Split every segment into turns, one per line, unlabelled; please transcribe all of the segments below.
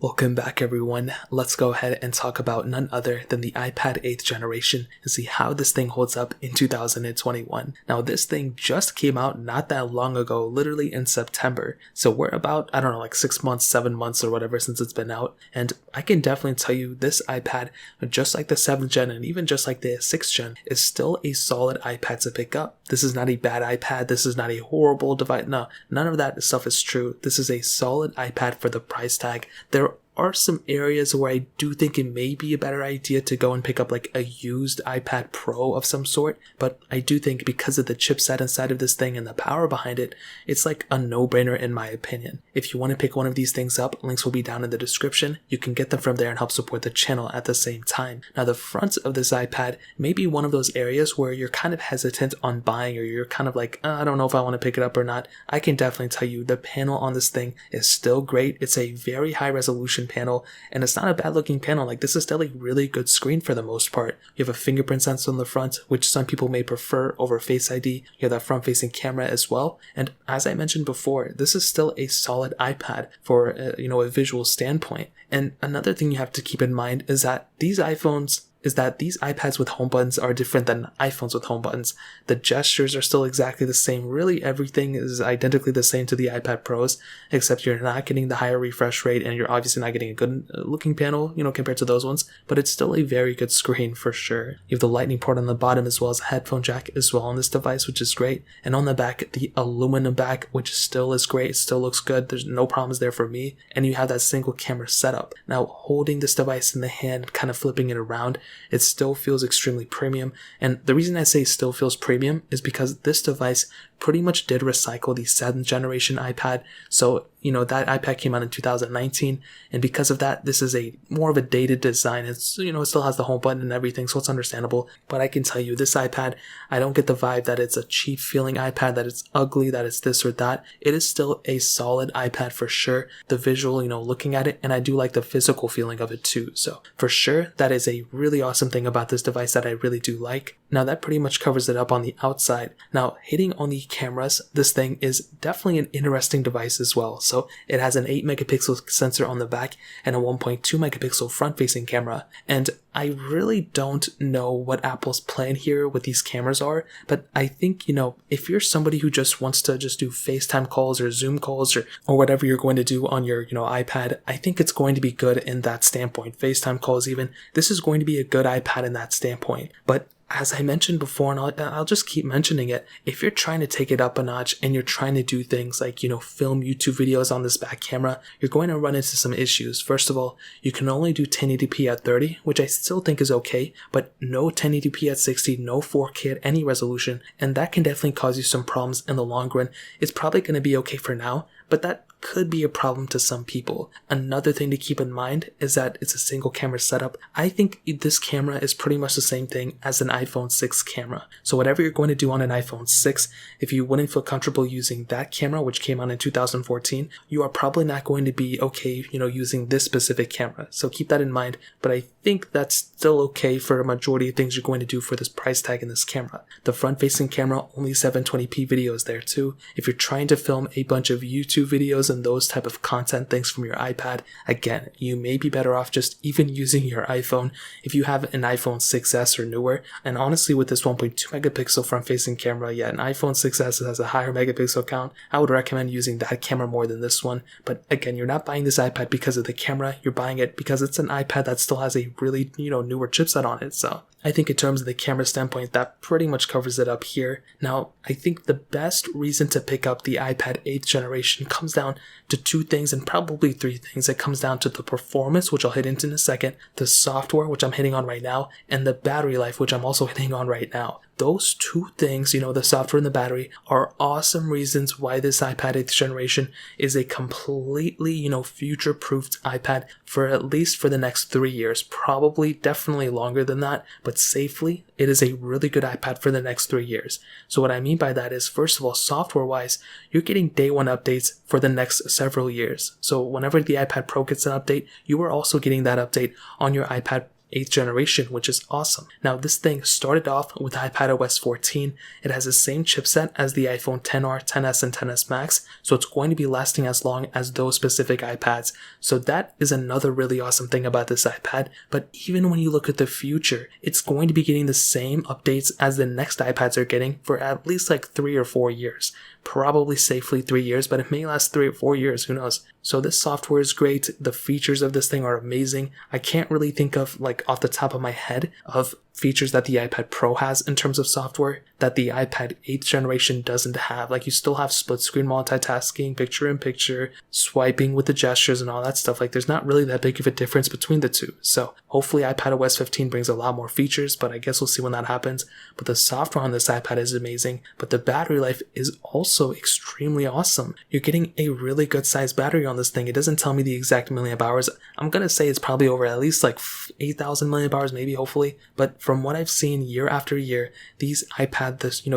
Welcome back everyone. Let's go ahead and talk about none other than the iPad 8th generation and see how this thing holds up in 2021. Now this thing just came out not that long ago, literally in September. So we're about, 6 months, 7 months or whatever since it's been out. And I can definitely tell you this iPad, just like the 7th gen and even just like the 6th gen, is still a solid iPad to pick up. This is not a bad iPad. This is not a horrible device. No, none of that stuff is true. This is a solid iPad for the price tag. There are some areas where I do think it may be a better idea to go and pick up like a used iPad Pro of some sort, but I do think because of the chipset inside of this thing and the power behind it, it's like a no-brainer in my opinion. If you want to pick one of these things up, links will be down in the description. You can get them from there and help support the channel at the same time. Now the front of this iPad may be one of those areas where you're kind of hesitant on buying, or you're kind of like, I don't know if I want to pick it up or not. I can definitely tell you the panel on this thing is still great. It's a very high resolution panel, and it's not a bad looking panel. Like, this is still a really good screen for the most part. You have a fingerprint sensor on the front, which some people may prefer over Face ID. You have that front facing camera as well, and as I mentioned before, this is still a solid iPad for a visual standpoint. And another thing you have to keep in mind is that these iPads with home buttons are different than iPhones with home buttons. The gestures are still exactly the same. Really, everything is identically the same to the iPad Pros, except you're not getting the higher refresh rate, and you're obviously not getting a good looking panel, compared to those ones, but it's still a very good screen for sure. You have the lightning port on the bottom as well as a headphone jack as well on this device, which is great. And on the back, the aluminum back, which still is great. It still looks good. There's no problems there for me. And you have that single camera setup. Now, holding this device in the hand, kind of flipping it around, it still feels extremely premium. And the reason I say still feels premium is because this device pretty much did recycle the 7th generation iPad. So, that iPad came out in 2019, and because of that, this is a more of a dated design. It's, it still has the home button and everything, so it's understandable. But I can tell you, this iPad, I don't get the vibe that it's a cheap feeling iPad, that it's ugly, that it's this or that. It is still a solid iPad for sure. The visual, looking at it, and I do like the physical feeling of it too. So for sure, that is a really awesome thing about this device that I really do like. Now that pretty much covers it up on the outside. Now hitting on the cameras, this thing is definitely an interesting device as well. So it has an 8 megapixel sensor on the back and a 1.2 megapixel front facing camera. And I really don't know what Apple's plan here with these cameras are, but I think, if you're somebody who just wants to just do FaceTime calls or Zoom calls or whatever you're going to do on your, iPad, I think it's going to be good in that standpoint. FaceTime calls even, this is going to be a good iPad in that standpoint. But as I mentioned before, and I'll just keep mentioning it, if you're trying to take it up a notch and you're trying to do things like, film YouTube videos on this back camera, you're going to run into some issues. First of all, you can only do 1080p at 30, which I still think is okay, but no 1080p at 60, no 4K at any resolution, and that can definitely cause you some problems in the long run. It's probably going to be okay for now, but that could be a problem to some people. Another thing to keep in mind is that it's a single camera setup. I think this camera is pretty much the same thing as an iPhone 6 camera. So whatever you're going to do on an iPhone 6, if you wouldn't feel comfortable using that camera, which came out in 2014, you are probably not going to be okay, using this specific camera. So keep that in mind. But I think that's still okay for a majority of things you're going to do for this price tag in this camera. The front-facing camera, only 720p video is there too. If you're trying to film a bunch of YouTube videos and those type of content things from your iPad, again, you may be better off just even using your iPhone if you have an iPhone 6s or newer. And honestly, with this 1.2 megapixel front-facing camera, an iPhone 6s has a higher megapixel count. I would recommend using that camera more than this one. But again, you're not buying this iPad because of the camera. You're buying it because it's an iPad that still has a really, newer chipset on it. So I think in terms of the camera standpoint, that pretty much covers it up here. Now, I think the best reason to pick up the iPad 8th generation comes down to 2 things and probably 3 things. It comes down to the performance, which I'll hit into in a second, the software, which I'm hitting on right now, and the battery life, which I'm also hitting on right now. Those 2 things, the software and the battery, are awesome reasons why this iPad 8th generation is a completely, future-proofed iPad for at least for the next 3 years. Probably, definitely longer than that, but safely, it is a really good iPad for the next 3 years. So what I mean by that is, first of all, software-wise, you're getting day 1 updates for the next several years. So whenever the iPad Pro gets an update, you are also getting that update on your iPad 8th generation, which is awesome. Now this thing started off with iPadOS 14. It has the same chipset as the iPhone XR, XS, and XS Max, so it's going to be lasting as long as those specific iPads. So that is another really awesome thing about this iPad. But even when you look at the future, it's going to be getting the same updates as the next iPads are getting for at least like 3 or 4 years. Probably safely 3 years, but it may last 3 or 4 years, who knows. So this software is great. The features of this thing are amazing. I can't really think of, like, off the top of my head of features that the iPad Pro has in terms of software that the iPad 8th generation doesn't have. Like, you still have split screen multitasking, picture in picture, swiping with the gestures and all that stuff. Like, there's not really that big of a difference between the two. So hopefully iPadOS 15 brings a lot more features, but I guess we'll see when that happens. But the software on this iPad is amazing, but the battery life is also extremely awesome. You're getting a really good sized battery on this thing. It doesn't tell me the exact milliamp hours. I'm gonna say it's probably over at least like 8,000 milliamp hours, maybe, hopefully. But from what I've seen year after year, these iPad,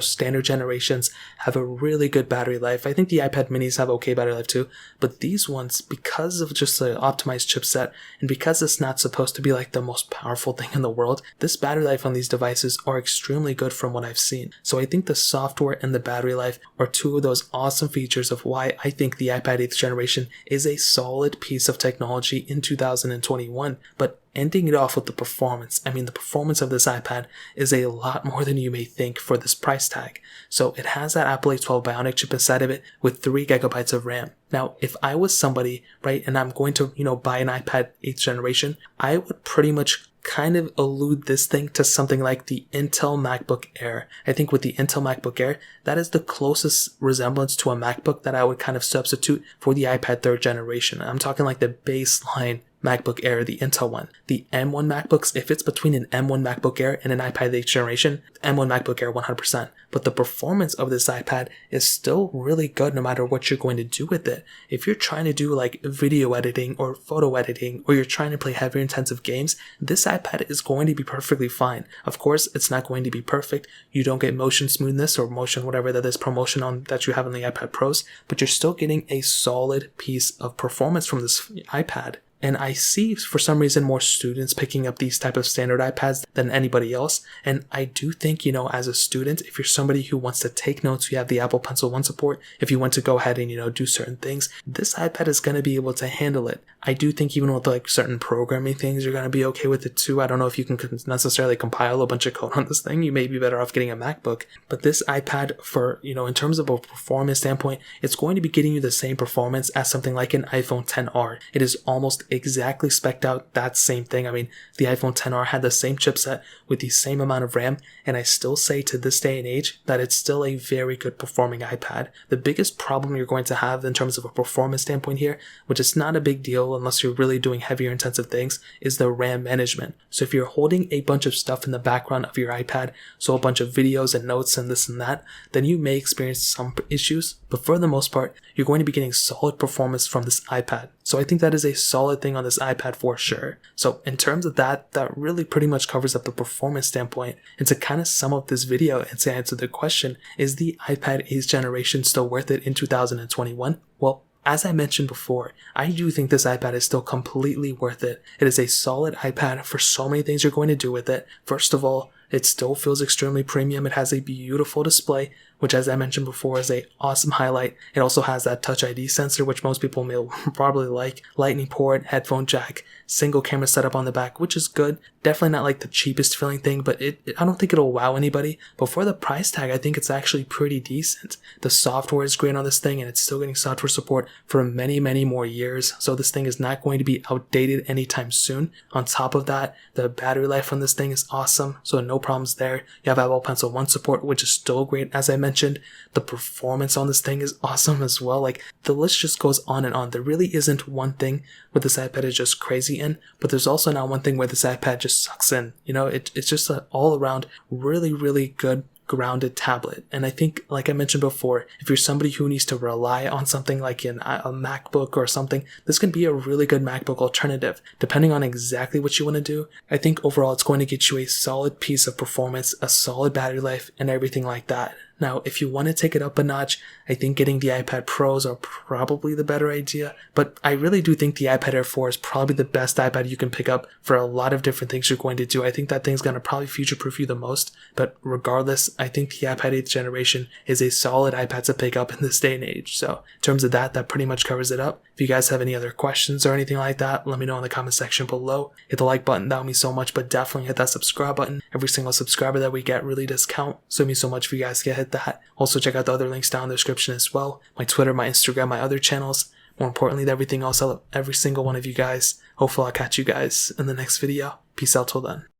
standard generations have a really good battery life. I think the iPad minis have okay battery life too, but these ones, because of just the optimized chipset and because it's not supposed to be like the most powerful thing in the world, this battery life on these devices are extremely good from what I've seen. So I think the software and the battery life are two of those awesome features of why I think the iPad 8th generation is a solid piece of technology in 2021. But ending it off with the performance. I mean, the performance of this iPad is a lot more than you may think for this price tag. So it has that Apple A12 Bionic chip inside of it with 3 gigabytes of RAM. Now, if I was somebody, right, and I'm going to, buy an iPad 8th generation, I would pretty much kind of allude this thing to something like the Intel MacBook Air. I think with the Intel MacBook Air, that is the closest resemblance to a MacBook that I would kind of substitute for the iPad 3rd generation. I'm talking like the baseline MacBook Air, the Intel one. The M1 MacBooks, if it's between an M1 MacBook Air and an iPad 8th generation, M1 MacBook Air 100%. But the performance of this iPad is still really good no matter what you're going to do with it. If you're trying to do like video editing or photo editing, or you're trying to play heavy intensive games, this iPad is going to be perfectly fine. Of course, it's not going to be perfect. You don't get motion smoothness or motion whatever that is promotion on that you have on the iPad Pros, but you're still getting a solid piece of performance from this iPad. And I see, for some reason, more students picking up these type of standard iPads than anybody else. And I do think, as a student, if you're somebody who wants to take notes, you have the Apple Pencil 1 support. If you want to go ahead and, do certain things, this iPad is going to be able to handle it. I do think even with like certain programming things, you're going to be okay with it too. I don't know if you can necessarily compile a bunch of code on this thing. You may be better off getting a MacBook. But this iPad, for, in terms of a performance standpoint, it's going to be getting you the same performance as something like an iPhone XR. It is almost exactly spec'd out that same thing. I mean, the iPhone XR had the same chipset with the same amount of RAM, and I still say to this day and age that it's still a very good performing iPad. The biggest problem you're going to have in terms of a performance standpoint here, which is not a big deal unless you're really doing heavier intensive things, is the RAM management. So if you're holding a bunch of stuff in the background of your iPad, so a bunch of videos and notes and this and that, then you may experience some issues, but for the most part, you're going to be getting solid performance from this iPad. So I think that is a solid thing on this iPad for sure. So in terms of that really pretty much covers up the performance standpoint. And to kind of sum up this video and to answer the question, is the iPad 8th generation still worth it in 2021? Well, as I mentioned before, I do think this iPad is still completely worth it. It is a solid iPad for so many things you're going to do with it. First of all, it still feels extremely premium. It has a beautiful display, which, as I mentioned before, is a awesome highlight. It also has that Touch ID sensor, which most people may probably like. Lightning port, headphone jack, single camera setup on the back, which is good. Definitely not like the cheapest feeling thing, but I don't think it'll wow anybody. But for the price tag, I think it's actually pretty decent. The software is great on this thing, and it's still getting software support for many, many more years. So this thing is not going to be outdated anytime soon. On top of that, the battery life on this thing is awesome, so no problems there. You have Apple Pencil 1 support, which is still great, as I mentioned. The performance on this thing is awesome as well. Like, the list just goes on and on. There really isn't one thing where this iPad is just crazy in, but there's also not one thing where this iPad just sucks in. It's just an all-around really, really good grounded tablet. And I think, like I mentioned before, if you're somebody who needs to rely on something like a MacBook or something, this can be a really good MacBook alternative. Depending on exactly what you want to do, I think overall it's going to get you a solid piece of performance, a solid battery life, and everything like that. Now, if you want to take it up a notch, I think getting the iPad Pros are probably the better idea, but I really do think the iPad Air 4 is probably the best iPad you can pick up for a lot of different things you're going to do. I think that thing's going to probably future-proof you the most, but regardless, I think the iPad 8th generation is a solid iPad to pick up in this day and age. So in terms of that pretty much covers it up. If you guys have any other questions or anything like that, let me know in the comment section below. Hit the like button, that would mean so much, but definitely hit that subscribe button. Every single subscriber that we get really does count, so it means so much for you guys to hit that. Also check out the other links down in the description as well. My Twitter, my Instagram, my other channels. More importantly than everything else, I love every single one of you guys. Hopefully I'll catch you guys in the next video. Peace out till then.